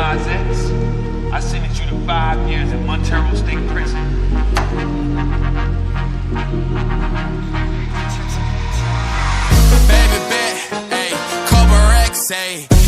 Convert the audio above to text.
Nas X, I sentenced you to 5 years in Montero State Prison. Baby bet, ayy, Cobra X, ayy.